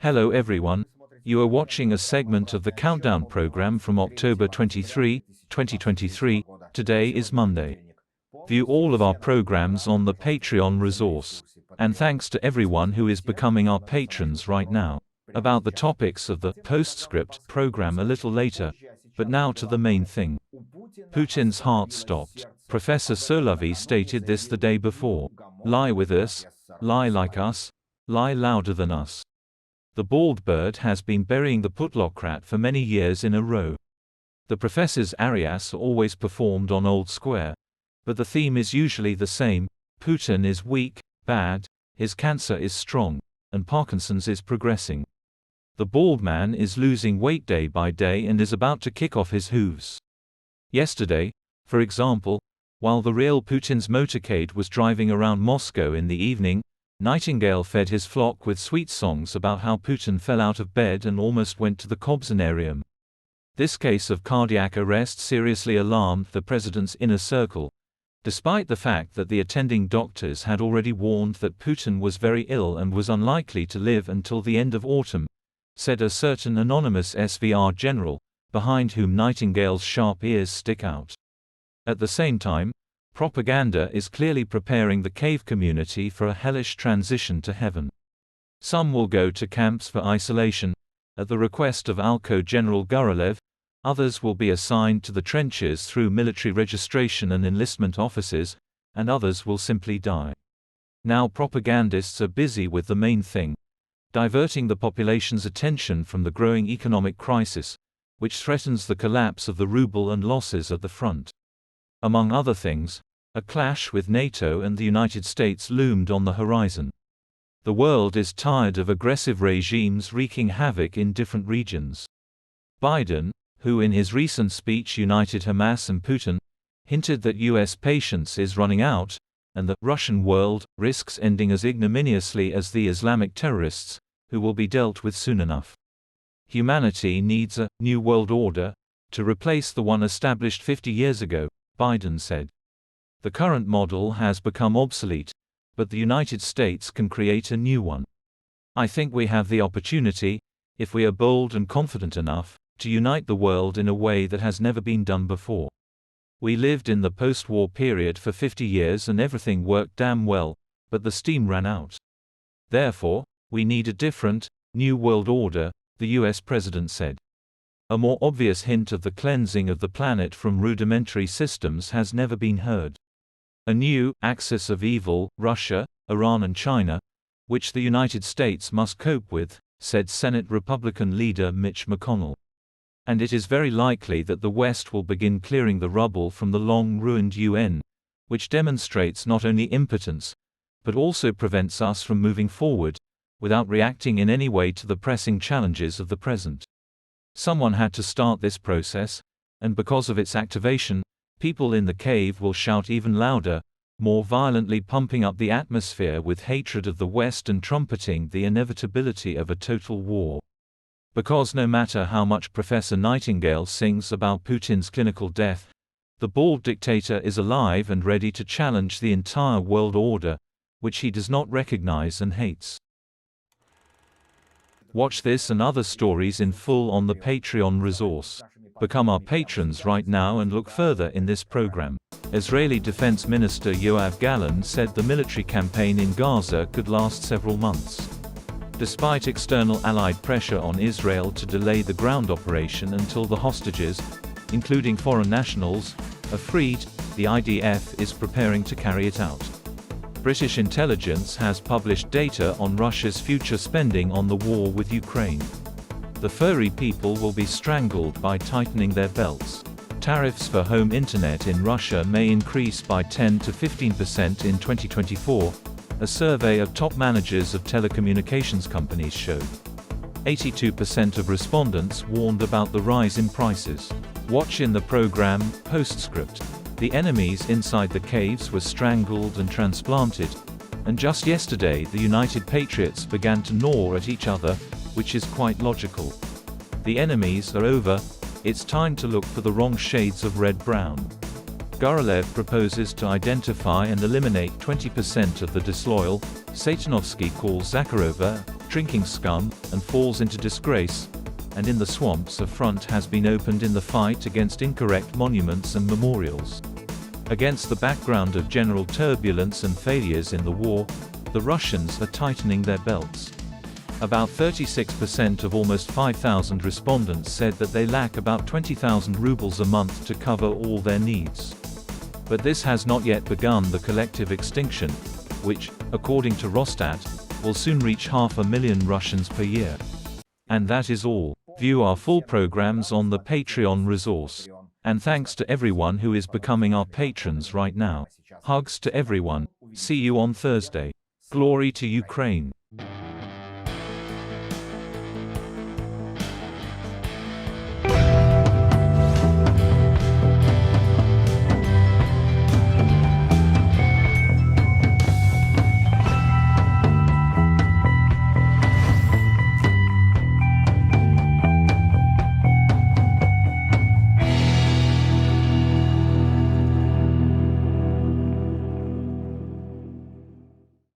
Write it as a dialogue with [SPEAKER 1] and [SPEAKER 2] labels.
[SPEAKER 1] Hello everyone, you are watching a segment of the Countdown program from October 23, 2023, today is Monday. View all of our programs on the Patreon resource. And thanks to everyone who is becoming our patrons right now. About the topics of the postscript program a little later, but now to the main thing. Putin's heart stopped. Professor Solovey stated this the day before. Lie with us, lie like us, lie louder than us. The bald bird has been burying the Putlokrat for many years in a row. The professor's arias are always performed on Old Square, but the theme is usually the same: Putin is weak, bad, his cancer is strong, and Parkinson's is progressing. The bald man is losing weight day by day and is about to kick off his hooves. Yesterday, for example, while the real Putin's motorcade was driving around Moscow in the evening, Nightingale fed his flock with sweet songs about how Putin fell out of bed and almost went to the Kobzonarium. This case of cardiac arrest seriously alarmed the president's inner circle, despite the fact that the attending doctors had already warned that Putin was very ill and was unlikely to live until the end of autumn, said a certain anonymous SVR general, behind whom Nightingale's sharp ears stick out. At the same time, propaganda is clearly preparing the cave community for a hellish transition to heaven. Some will go to camps for isolation, at the request of Alko General Guralev, others will be assigned to the trenches through military registration and enlistment offices, and others will simply die. Now propagandists are busy with the main thing: diverting the population's attention from the growing economic crisis, which threatens the collapse of the ruble and losses at the front. Among other things, a clash with NATO and the United States loomed on the horizon. The world is tired of aggressive regimes wreaking havoc in different regions. Biden, who in his recent speech united Hamas and Putin, hinted that US patience is running out, and the Russian world risks ending as ignominiously as the Islamic terrorists, who will be dealt with soon enough. Humanity needs a new world order to replace the one established 50 years ago, Biden said. The current model has become obsolete, but the United States can create a new one. I think we have the opportunity, if we are bold and confident enough, to unite the world in a way that has never been done before. We lived in the post-war period for 50 years and everything worked damn well, but the steam ran out. Therefore, we need a different, new world order, the US president said. A more obvious hint of the cleansing of the planet from rudimentary systems has never been heard. A new axis of evil, Russia, Iran and China, which the United States must cope with, said Senate Republican leader Mitch McConnell. And it is very likely that the West will begin clearing the rubble from the long-ruined UN, which demonstrates not only impotence, but also prevents us from moving forward, without reacting in any way to the pressing challenges of the present. Someone had to start this process, and because of its activation, people in the cave will shout even louder, more violently, pumping up the atmosphere with hatred of the West and trumpeting the inevitability of a total war. Because no matter how much Professor Nightingale sings about Putin's clinical death, the bald dictator is alive and ready to challenge the entire world order, which he does not recognize and hates. Watch this and other stories in full on the Patreon resource. Become our patrons right now and look further in this program. Israeli Defense Minister Yoav Gallant said the military campaign in Gaza could last several months. Despite external Allied pressure on Israel to delay the ground operation until the hostages, including foreign nationals, are freed, the IDF is preparing to carry it out. British intelligence has published data on Russia's future spending on the war with Ukraine. The furry people will be strangled by tightening their belts. Tariffs for home internet in Russia may increase by 10 to 15% in 2024, a survey of top managers of telecommunications companies showed. 82% of respondents warned about the rise in prices. Watch in the program, Postscript. The enemies inside the caves were strangled and transplanted, and just yesterday the United Patriots began to gnaw at each other, which is quite logical. The enemies are over, it's time to look for the wrong shades of red-brown. Gurolev proposes to identify and eliminate 20% of the disloyal. Satanovsky calls Zakharova drinking scum and falls into disgrace. And in the swamps, a front has been opened in the fight against incorrect monuments and memorials. Against the background of general turbulence and failures in the war, the Russians are tightening their belts. About 36% of almost 5,000 respondents said that they lack about 20,000 rubles a month to cover all their needs. But this has not yet begun the collective extinction, which, according to Rosstat, will soon reach 500,000 Russians per year. And that is all. View our full programs on the Patreon resource. And thanks to everyone who is becoming our patrons right now. Hugs to everyone. See you on Thursday. Glory to Ukraine.